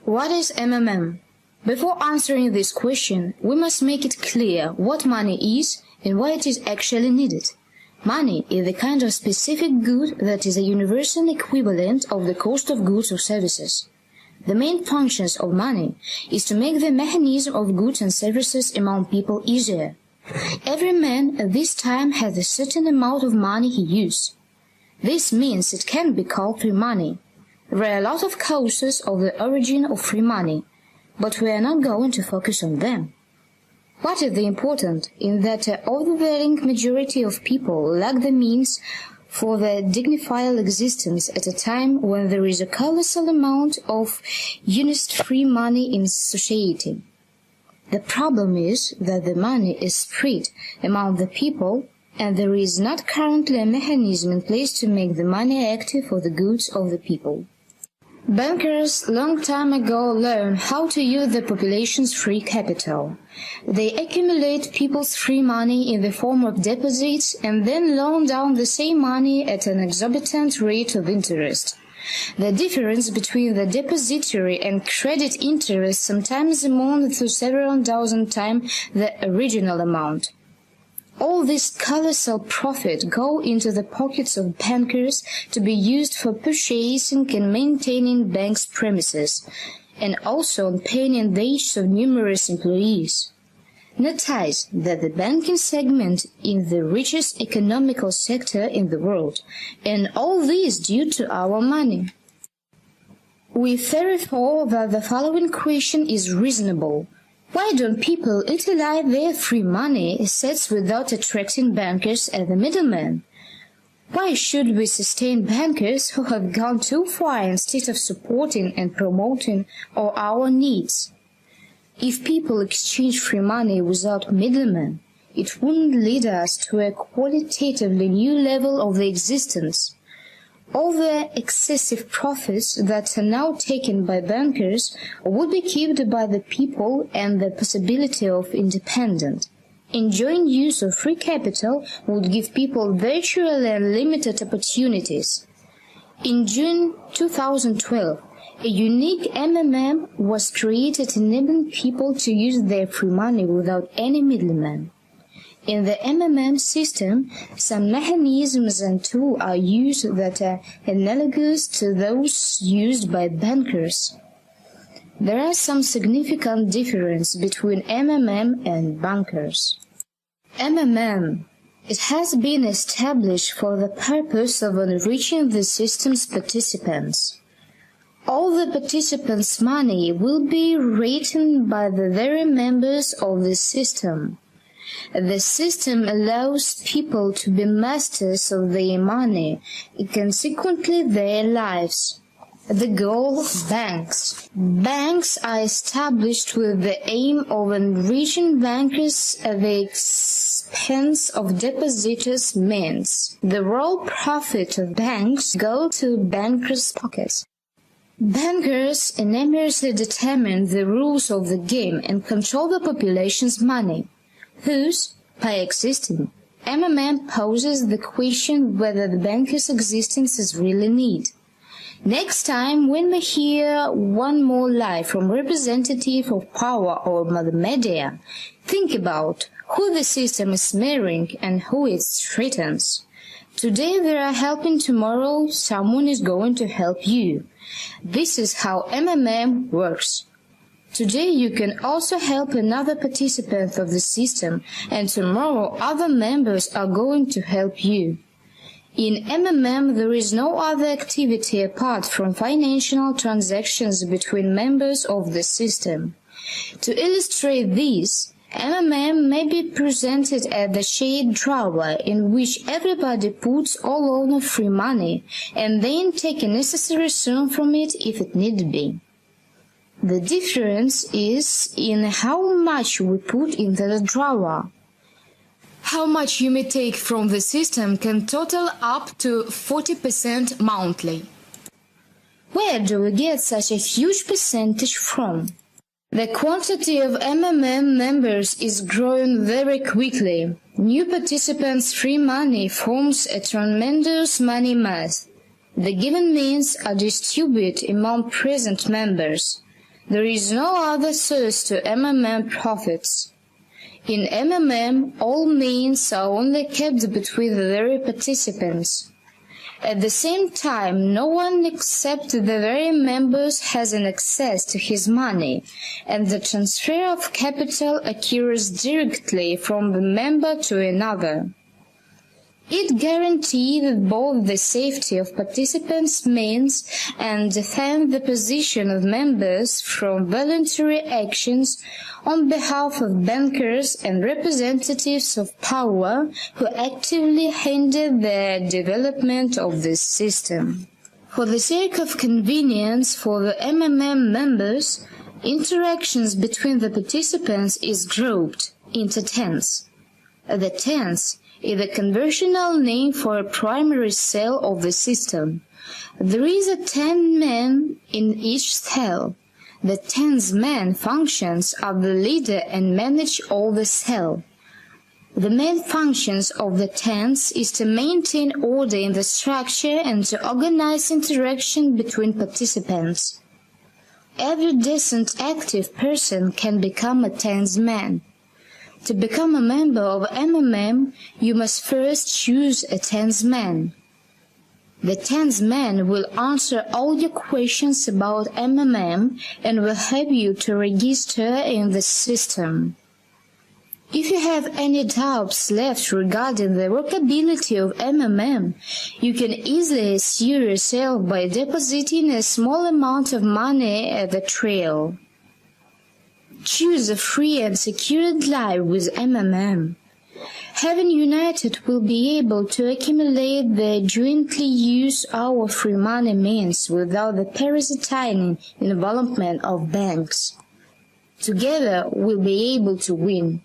What is MMM? Before answering this question, we must make it clear what money is and why it is actually needed. Money is the kind of specific good that is a universal equivalent of the cost of goods or services. The main functions of money is to make the mechanism of goods and services among people easier. Every man at this time has a certain amount of money he uses. This means it can be called free money. There are a lot of causes of the origin of free money, but we are not going to focus on them. What is the important in that overwhelming majority of people lack the means for their dignified existence at a time when there is a colossal amount of honest free money in society. The problem is that the money is spread among the people, and there is not currently a mechanism in place to make the money active for the goods of the people. Bankers long time ago learned how to use the population's free capital. They accumulate people's free money in the form of deposits and then loan down the same money at an exorbitant rate of interest. The difference between the depository and credit interest sometimes amounts to several dozen times the original amount. All this colossal profit go into the pockets of bankers to be used for purchasing and maintaining banks' premises, and also on paying the wages of numerous employees. Notice that the banking segment is the richest economical sector in the world, and all this due to our money. We therefore that the following question is reasonable. Why don't people utilize their free money assets without attracting bankers as the middlemen? Why should we sustain bankers who have gone too far instead of supporting and promoting all our needs? If people exchange free money without middlemen, it wouldn't lead us to a qualitatively new level of the existence. All the excessive profits that are now taken by bankers would be kept by the people, and the possibility of independent, enjoying use of free capital would give people virtually unlimited opportunities. In June 2012, a unique MMM was created enabling people to use their free money without any middleman. In the MMM system, some mechanisms and tools are used that are analogous to those used by bankers. There are some significant differences between MMM and bankers. MMM. It has been established for the purpose of enriching the system's participants. All the participants' money will be written by the very members of the system. The system allows people to be masters of their money, and consequently their lives. The goal of banks. Banks are established with the aim of enriching bankers at the expense of depositors' means. The raw profit of banks go to bankers' pockets. Bankers enormously determine the rules of the game and control the population's money. Thus, by existing, MMM poses the question whether the banker's existence is really needed. Next time, when we hear one more lie from representative of power or the media, think about who the system is mirroring and who it threatens. Today they are helping, tomorrow someone is going to help you. This is how MMM works. Today you can also help another participant of the system, and tomorrow other members are going to help you. In MMM there is no other activity apart from financial transactions between members of the system. To illustrate this, MMM may be presented as the shade drawer in which everybody puts all owner free money and then take a necessary sum from it if it need be. The difference is in how much we put into the drawer. How much you may take from the system can total up to 40% monthly. Where do we get such a huge percentage from? The quantity of MMM members is growing very quickly. New participants' free money forms a tremendous money mass. The given means are distributed among present members. There is no other source to MMM profits. In MMM, all means are only kept between the very participants. At the same time, no one except the very members has an access to his money, and the transfer of capital occurs directly from the member to another. It guarantees both the safety of participants' means and defends the position of members from voluntary actions on behalf of bankers and representatives of power who actively hinder the development of this system. For the sake of convenience for the MMM members, interactions between the participants is grouped into tens. The tens is the conventional name for a primary cell of the system. There is a 10 man in each cell. The 10th man functions as the leader and manage all the cell. The main functions of the 10th is to maintain order in the structure and to organize interaction between participants. Every decent active person can become a 10th man. To become a member of MMM, you must first choose a 10th man. The 10th man will answer all your questions about MMM and will help you to register in the system. If you have any doubts left regarding the workability of MMM, you can easily assure yourself by depositing a small amount of money at the trail. Choose a free and secured life with MMM. Having united will be able to accumulate the jointly used our free money means without the parasitic involvement of banks. Together we'll be able to win.